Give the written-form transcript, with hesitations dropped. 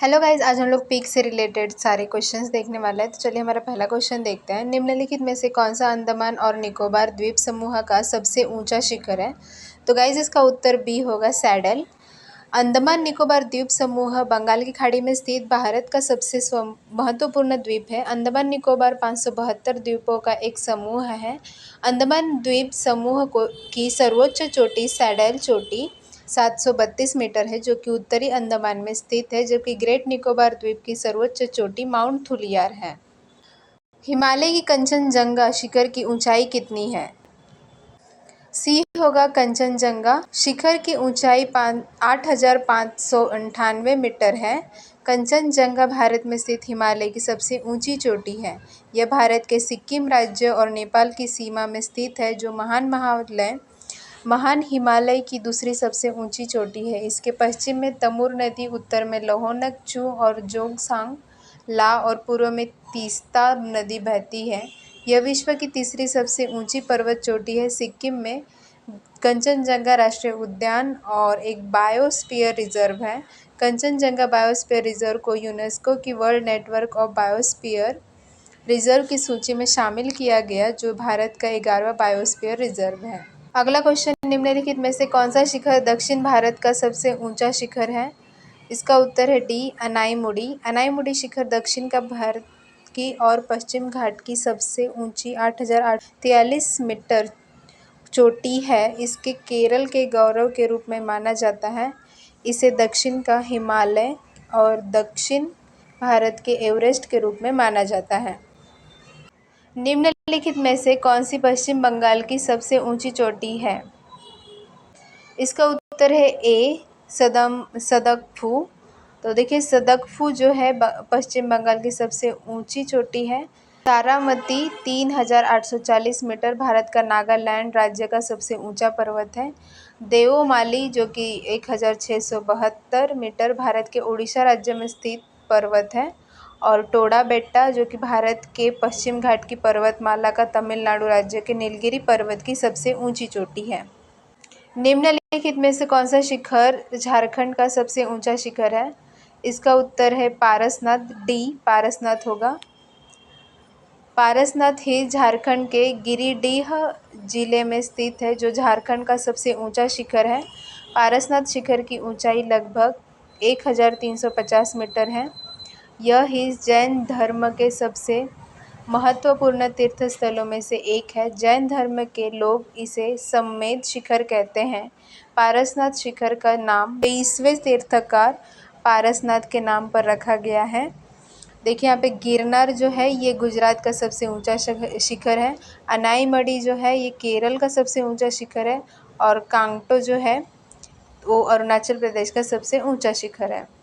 Hello guys, आज हम लोग पीक से रिलेटेड सारे क्वेश्चंस देखने वाले हैं। तो चलिए हमारा पहला क्वेश्चन देखते हैं। निम्नलिखित में से कौन सा अंडमान और निकोबार द्वीप समूह का सबसे ऊंचा शिखर है? तो गाइज इसका उत्तर बी होगा, सैडल। अंडमान निकोबार द्वीप समूह बंगाल की खाड़ी में स्थित भारत का सबसे महत्वपूर्ण द्वीप है। अंडमान निकोबार 572 द्वीपों का एक समूह है। अंडमान द्वीप समूह की सर्वोच्च चोटी सैडल चोटी 732 मीटर है, जो कि उत्तरी अंडमान में स्थित है, जबकि ग्रेट निकोबार द्वीप की सर्वोच्च चोटी माउंट थुलियार है। हिमालय की कंचनजंगा शिखर की ऊंचाई कितनी है? सी होगा, कंचनजंगा शिखर की ऊंचाई 8,598 मीटर है। कंचनजंगा भारत में स्थित हिमालय की सबसे ऊंची चोटी है। यह भारत के सिक्किम राज्य और नेपाल की सीमा में स्थित है, जो महान हिमालय की दूसरी सबसे ऊंची चोटी है। इसके पश्चिम में तमूर नदी, उत्तर में लोहनक चू और जोंगसांग ला और पूर्व में तीस्ता नदी बहती है। यह विश्व की तीसरी सबसे ऊंची पर्वत चोटी है। सिक्किम में कंचनजंगा राष्ट्रीय उद्यान और एक बायोस्फीयर रिजर्व है। कंचनजंगा बायोस्फीयर रिजर्व को यूनेस्को की world network of biosphere reserve की सूची में शामिल किया गया, जो भारत का 11वां बायोस्फीयर रिजर्व है। अगला क्वेश्चन, निम्नलिखित में से कौन सा शिखर दक्षिण भारत का सबसे ऊंचा शिखर है? इसका उत्तर है डी, अनाईमुडी। अनाईमुडी शिखर दक्षिण का भारत की और पश्चिम घाट की सबसे ऊंची 8,843 मीटर चोटी है। इसके केरल के गौरव के रूप में माना जाता है। इसे दक्षिण का हिमालय और दक्षिण भारत के एवरेस्ट के रूप में माना जाता है। निम्नलिखित में से कौन सी पश्चिम बंगाल की सबसे ऊंची चोटी है? इसका उत्तर है ए, सदकफू। तो देखिए, सदकफू जो है पश्चिम बंगाल की सबसे ऊंची चोटी है। तारामती 3,840 मीटर भारत का नागालैंड राज्य का सबसे ऊंचा पर्वत है। देओमाली जो कि 1,672 मीटर भारत के उड़ीसा राज्य में स्थित पर्वत है। और टोडा बेट्टा जो कि भारत के पश्चिम घाट की पर्वतमाला का तमिलनाडु राज्य के नीलगिरी पर्वत की सबसे ऊंची चोटी है। निम्नलिखित में से कौन सा शिखर झारखंड का सबसे ऊंचा शिखर है? इसका उत्तर है पारसनाथ, डी, पारसनाथ होगा। पारसनाथ हिल झारखंड के गिरिडीह जिले में स्थित है, जो झारखंड का सबसे ऊंचा शिखर है। पारसनाथ शिखर की ऊंचाई लगभग 1,350 मीटर है। यह हिल जैन धर्म के सबसे महत्वपूर्ण तीर्थ स्थलों में से एक है। जैन धर्म के लोग इसे सम्मेद शिखर कहते हैं। पारसनाथ शिखर का नाम 23वें तीर्थंकर पारसनाथ के नाम पर रखा गया है। देखिए यहाँ पे गिरनार जो है ये गुजरात का सबसे ऊंचा शिखर है। अनाईमडी जो है ये केरल का सबसे ऊंचा शिखर है। और कांगटो जो है वो अरुणाचल प्रदेश का सबसे ऊंचा शिखर है।